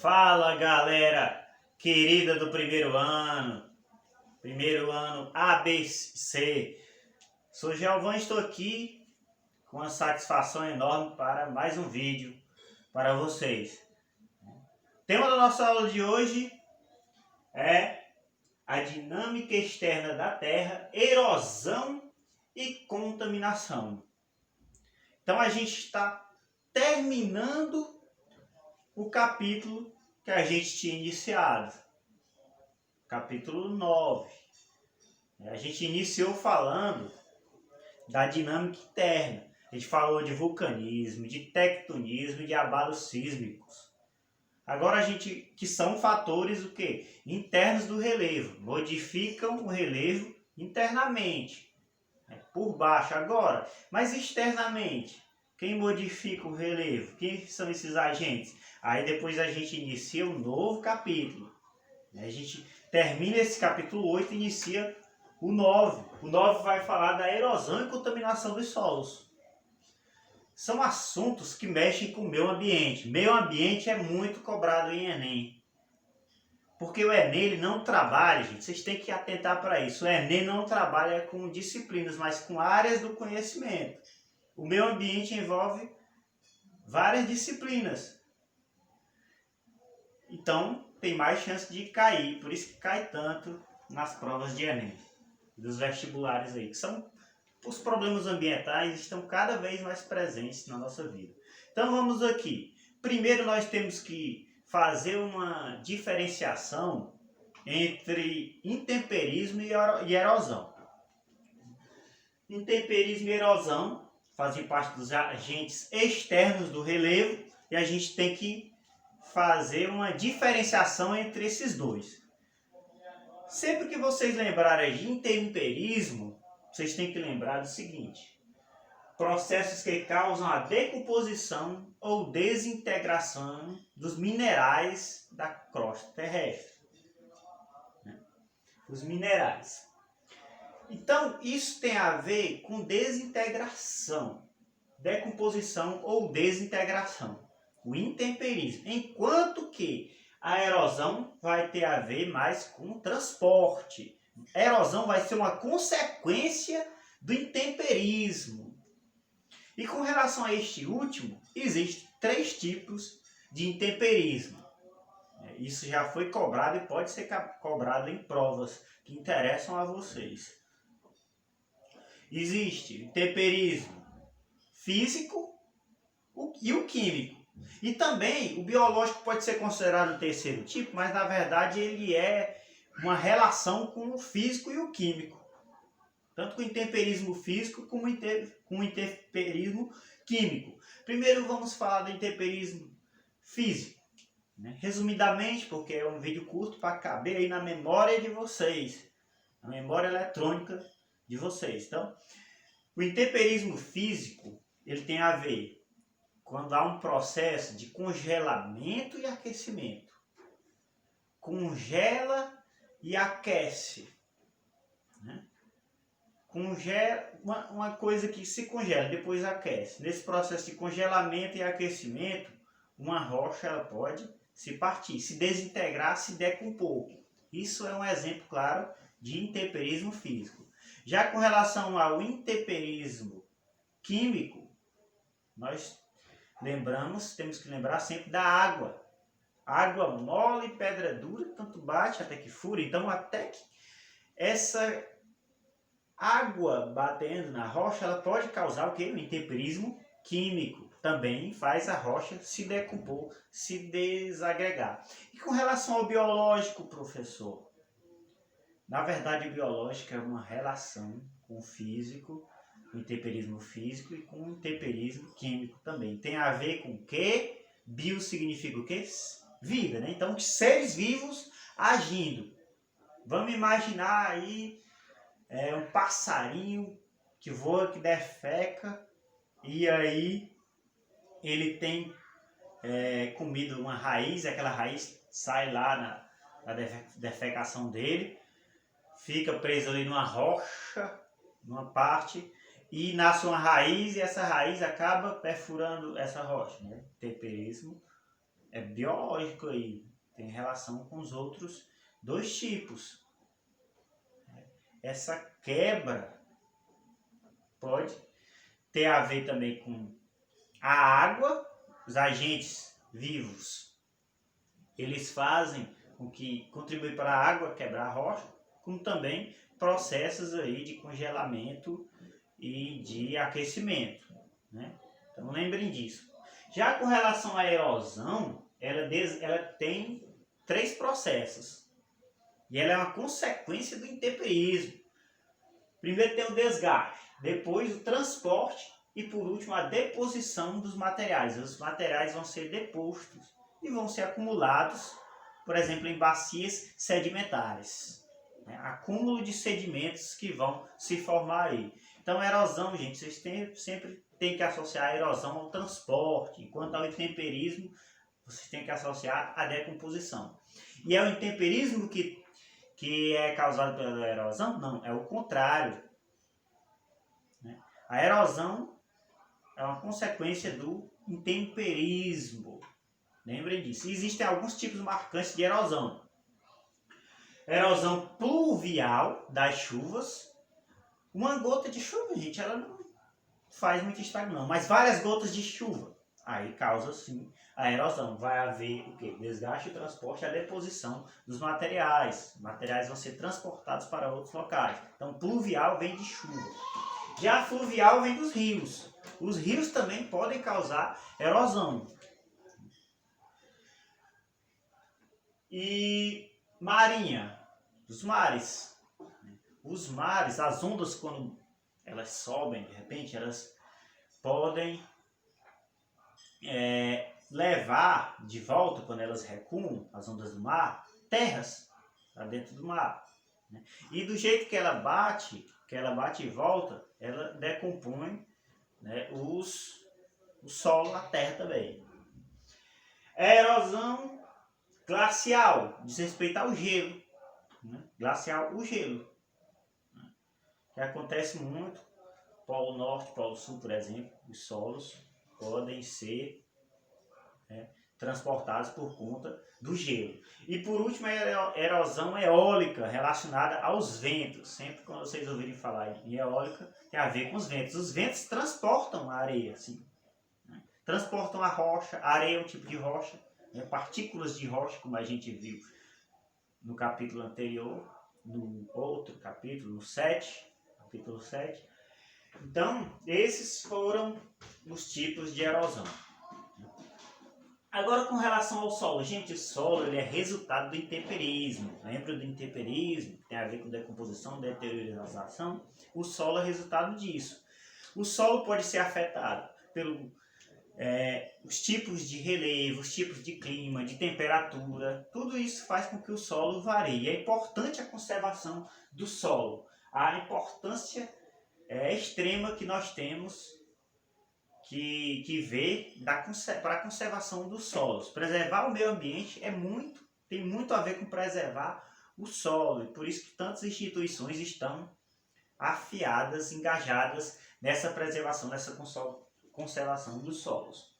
Fala, galera querida do primeiro ano ABC. Sou Giovanni, estou aqui com uma satisfação enorme para mais um vídeo para vocês. O tema da nossa aula de hoje é a dinâmica externa da Terra, erosão e contaminação. Então a gente está terminando o capítulo que a gente tinha iniciado, capítulo 9. A gente iniciou falando da dinâmica interna. A gente falou de vulcanismo, de tectonismo, de abalos sísmicos. Agora que são fatores o quê? Internos do relevo, modificam o relevo internamente, por baixo agora, mas externamente. Quem modifica o relevo? Quem são esses agentes? Aí depois a gente inicia um novo capítulo. A gente termina esse capítulo 8 e inicia o 9. O 9 vai falar da erosão e contaminação dos solos. São assuntos que mexem com o meio ambiente. Meio ambiente é muito cobrado em Enem. Porque o Enem ele não trabalha, gente, vocês têm que atentar para isso. O Enem não trabalha com disciplinas, mas com áreas do conhecimento. O meio ambiente envolve várias disciplinas. Então, tem mais chance de cair. Por isso que cai tanto nas provas de Enem, dos vestibulares aí. Que são os problemas ambientais estão cada vez mais presentes na nossa vida. Então, vamos aqui. Primeiro, nós temos que fazer uma diferenciação entre intemperismo e erosão. Intemperismo e erosão fazem parte dos agentes externos do relevo e a gente tem que fazer uma diferenciação entre esses dois. Sempre que vocês lembrarem de intemperismo, vocês têm que lembrar do seguinte: processos que causam a decomposição ou desintegração dos minerais da crosta terrestre. Os minerais. Então, isso tem a ver com desintegração, decomposição ou desintegração, o intemperismo. Enquanto que a erosão vai ter a ver mais com transporte. A erosão vai ser uma consequência do intemperismo. E com relação a este último, existem 3 tipos de intemperismo. Isso já foi cobrado e pode ser cobrado em provas que interessam a vocês. Existe o temperismo físico e o químico. E também o biológico pode ser considerado o terceiro tipo, mas na verdade ele é uma relação com o físico e o químico. Tanto com o intemperismo físico como com o intemperismo químico. Primeiro vamos falar do intemperismo físico. Resumidamente, porque é um vídeo curto para caber aí na memória de vocês. Na memória eletrônica de vocês. Então, o intemperismo físico, ele tem a ver quando há um processo de congelamento e aquecimento. Congela e aquece. Congela, uma coisa que se congela, depois aquece. Nesse processo de congelamento e aquecimento, uma rocha ela pode se partir, se desintegrar, se decompor. Isso é um exemplo claro de intemperismo físico. Já com relação ao intemperismo químico, nós temos que lembrar sempre da água. Água mole e pedra dura, tanto bate até que fura. Então, até que essa água batendo na rocha, ela pode causar o quê? O intemperismo químico. Também faz a rocha se decompor, se desagregar. E com relação ao biológico, professor? Na verdade, o biológico é uma relação com o físico, o intemperismo físico e com o intemperismo químico também. Tem a ver com o quê? Bio significa o quê? Vida, né? Então, seres vivos agindo. Vamos imaginar aí um passarinho que voa, que defeca, e aí ele tem comido uma raiz, aquela raiz sai lá na defecação dele, fica preso ali numa rocha, numa parte, e nasce uma raiz e essa raiz acaba perfurando essa rocha, né? Temperismo é biológico aí, tem relação com os outros dois tipos. Essa quebra pode ter a ver também com a água, os agentes vivos. Eles fazem com que contribui para a água quebrar a rocha, como também processos aí de congelamento e de aquecimento, né? Então lembrem disso. Já com relação à erosão, ela tem 3 processos. E ela é uma consequência do intemperismo. Primeiro tem o desgaste, depois o transporte e por último a deposição dos materiais. Os materiais vão ser depostos e vão ser acumulados, por exemplo, em bacias sedimentares. Acúmulo de sedimentos que vão se formar aí. Então, erosão, gente, vocês sempre têm que associar a erosão ao transporte, enquanto ao intemperismo, vocês têm que associar a decomposição. E é o intemperismo que é causado pela erosão? Não, é o contrário. A erosão é uma consequência do intemperismo. Lembrem disso. Existem alguns tipos marcantes de erosão. Erosão pluvial das chuvas. Uma gota de chuva, gente, ela não faz muito estrago não, mas várias gotas de chuva, aí causa sim a erosão. Vai haver o quê? Desgaste, transporte e a deposição dos materiais. Os materiais vão ser transportados para outros locais. Então, pluvial vem de chuva. Já fluvial vem dos rios. Os rios também podem causar erosão. E marinha, os mares. Os mares, as ondas, quando elas sobem, de repente, elas podem levar de volta, quando elas recuam, as ondas do mar, terras para dentro do mar. E do jeito que ela bate e volta, ela decompõe, né, o solo, a terra também. A erosão glacial, diz respeito ao gelo. Né? Glacial, o gelo. Que acontece muito, Polo Norte, Polo Sul, por exemplo, os solos podem ser transportados por conta do gelo. E por último, a erosão eólica relacionada aos ventos. Sempre quando vocês ouvirem falar em eólica, tem a ver com os ventos. Os ventos transportam a areia, sim. Transportam a rocha. A areia é um tipo de rocha, partículas de rocha, como a gente viu no capítulo anterior, no outro capítulo, no 7, capítulo 7. Então, esses foram os tipos de erosão. Agora, com relação ao solo. Gente, o solo ele é resultado do intemperismo. Lembra do intemperismo? Que tem a ver com decomposição, deteriorização. O solo é resultado disso. O solo pode ser afetado pelos tipos de relevo, os tipos de clima, de temperatura. Tudo isso faz com que o solo varie. É importante a conservação do solo. A importância extrema que nós temos que ver para a conservação dos solos. Preservar o meio ambiente tem muito a ver com preservar o solo. E por isso que tantas instituições estão afiadas, engajadas nessa preservação, nessa conservação dos solos.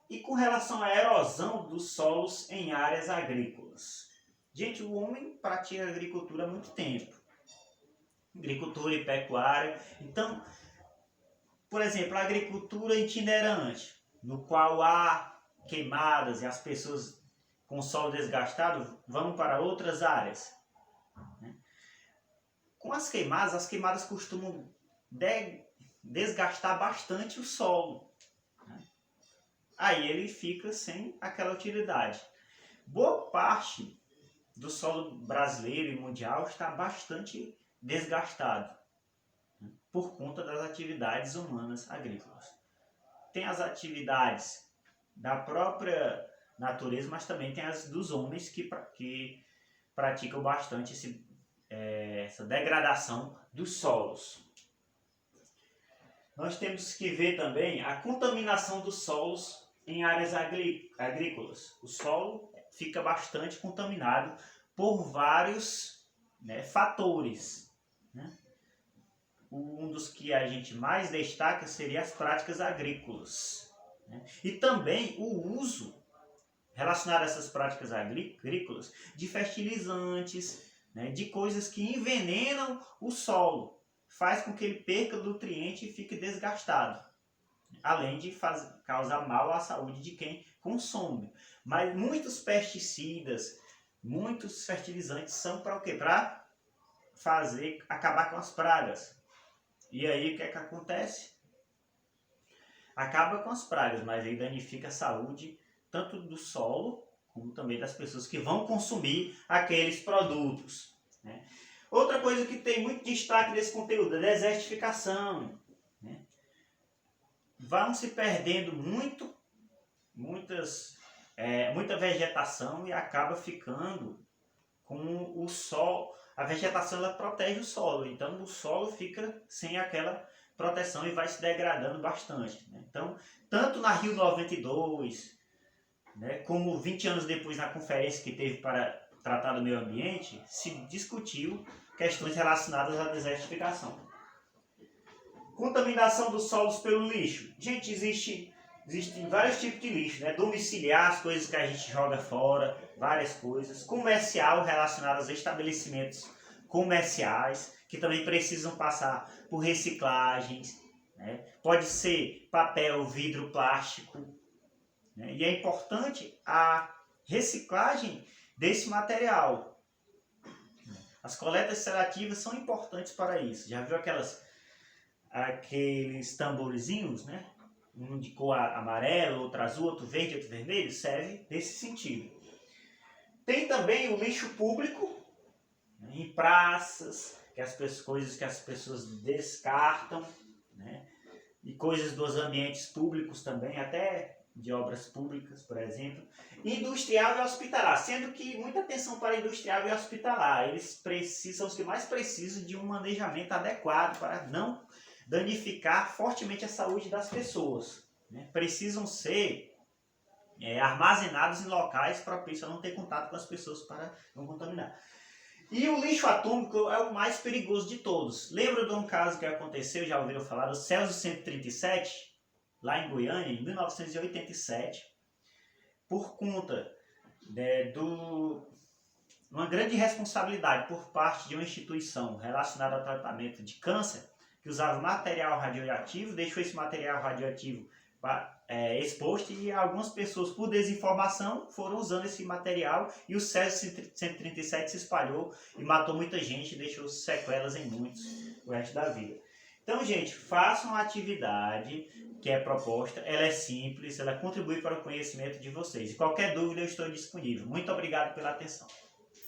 E com relação à erosão dos solos em áreas agrícolas. Gente, o homem pratica agricultura há muito tempo. Agricultura e pecuária. Então, por exemplo, a agricultura itinerante, no qual há queimadas e as pessoas com o solo desgastado vão para outras áreas. Com as queimadas costumam desgastar bastante o solo. Aí ele fica sem aquela utilidade. Boa parte do solo brasileiro e mundial está bastante desgastado por conta das atividades humanas agrícolas. Tem as atividades da própria natureza, mas também tem as dos homens que praticam bastante essa degradação dos solos. Nós temos que ver também a contaminação dos solos em áreas agrícolas. O solo fica bastante contaminado por vários fatores. Um dos que a gente mais destaca seria as práticas agrícolas. E também o uso relacionadas a essas práticas agrícolas, de fertilizantes, né, de coisas que envenenam o solo, faz com que ele perca nutriente e fique desgastado, além de causar mal à saúde de quem consome. Mas muitos pesticidas, muitos fertilizantes são para o quê? Para acabar com as pragas. E aí o que é que acontece? Acaba com as pragas, mas aí danifica a saúde tanto do solo como também das pessoas que vão consumir aqueles produtos, né? Outra coisa que tem muito destaque nesse conteúdo é a desertificação, né? Vão se perdendo muita vegetação e acaba ficando com o sol. A vegetação ela protege o solo, então o solo fica sem aquela proteção e vai se degradando bastante, né? Então, tanto na Rio 92, né, como 20 anos depois na conferência que teve para tratar do meio ambiente, se discutiu questões relacionadas à desertificação. Contaminação dos solos pelo lixo. Gente, existem vários tipos de lixo, né? Domiciliar, as coisas que a gente joga fora, várias coisas. Comercial, relacionado aos estabelecimentos comerciais, que também precisam passar por reciclagens, né? Pode ser papel, vidro, plástico, né? E é importante a reciclagem desse material. As coletas seletivas são importantes para isso. Já viu aqueles tamborzinhos, né? Um de cor amarela, outro azul, outro verde, outro vermelho? Serve nesse sentido. Tem também o lixo público, né, em praças, coisas que as pessoas descartam, né? E coisas dos ambientes públicos também, até de obras públicas, por exemplo. Industrial e hospitalar, sendo que muita atenção para industrial e hospitalar. Eles são os que mais precisam de um manejamento adequado para não danificar fortemente a saúde das pessoas, né? Precisam ser armazenados em locais propícios a não ter contato com as pessoas para não contaminar. E o lixo atômico é o mais perigoso de todos. Lembra de um caso que aconteceu, já ouviram falar, do Celsius 137, lá em Goiânia, em 1987, por conta uma grande responsabilidade por parte de uma instituição relacionada ao tratamento de câncer, que usava material radioativo, deixou esse material radioativo exposto, e algumas pessoas, por desinformação, foram usando esse material, e o Césio 137 se espalhou e matou muita gente e deixou sequelas em muitos o resto da vida. Então, gente, façam a atividade que é proposta, ela é simples, ela contribui para o conhecimento de vocês. E qualquer dúvida eu estou disponível. Muito obrigado pela atenção.